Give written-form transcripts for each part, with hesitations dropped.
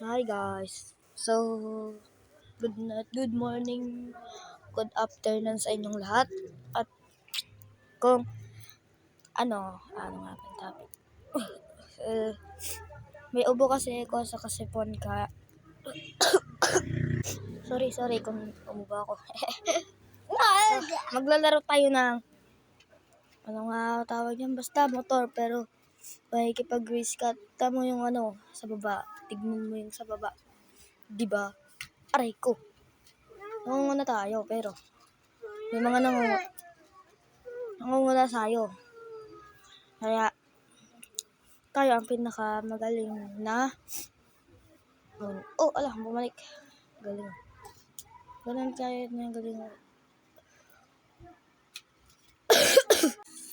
Hi guys. So, good night, good morning, good afternoon sa inyong lahat. At kung ano nga ba ang topic? Eh, may ubo kasi ako sa kasipon ka. sorry kung umubo ako. Maglalaro tayo ng ano nga tawag yan, basta motor, pero makikipag-race ka. Tamo yung sa baba. Tignan mo yung sa baba. Diba? Aray ko. Nangunguna tayo, pero may mga nangunguna sa'yo. Kaya, tayo ang pinakamagaling na bumalik. Galing. Ganun tayo na galing.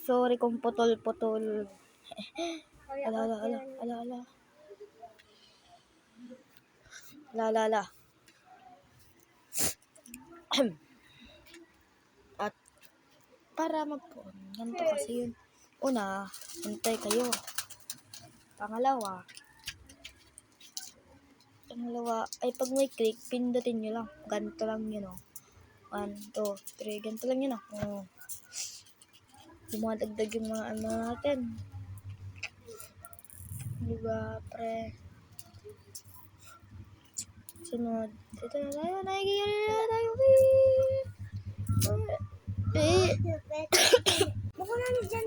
Sorry kung putol-putol. Ala. At para mag-phone, ganito kasi yun. Una, hintay kayo. Pangalawa ay pag may click, pindutin nyo lang. Ganito lang yun, 1, 2, 3, ganito lang yun, Dumadagdag yung mga natin. Diba, pre? Sunod. Dito na tayo. Nakikita na tayo.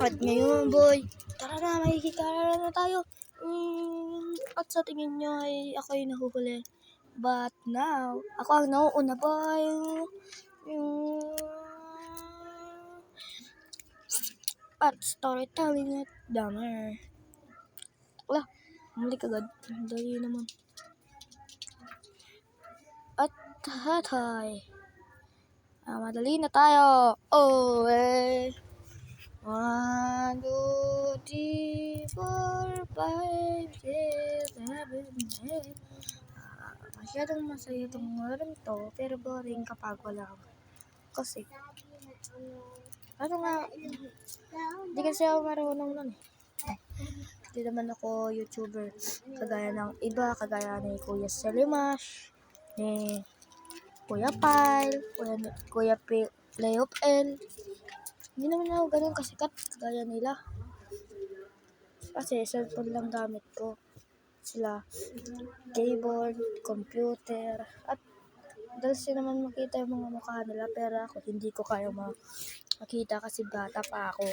At ngayon, boy, tara na, makikita na tayo. At sa tingin nyo ay ako yung nahuhuli. But now, ako ang nauuna, boy. At storytelling at dumber. Wala, muli agad. Dali naman. At hatay. Madali na tayo. 1, 2, 3, 4, 5, 6, 7, 8. Masyadong masaya itong larong to, pero boring kapag wala ako. Kasi, hindi kasi ako marunong nun Hindi naman ako YouTuber. Kagaya ng iba, kagaya ni Kuya Selimash, ni Kuya Pile, Kuya Play of L. Hindi naman ako ganun kasikat kagaya nila. Kasi cellphone lang gamit ko. Sila keyboard, computer, at dalas naman makita yung mga mukha nila, pero ako hindi ko kaya makita kasi bata pa ako.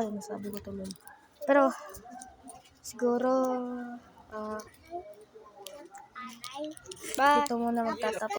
Yung sabi ko tuloy. Pero siguro ito muna magtatapos.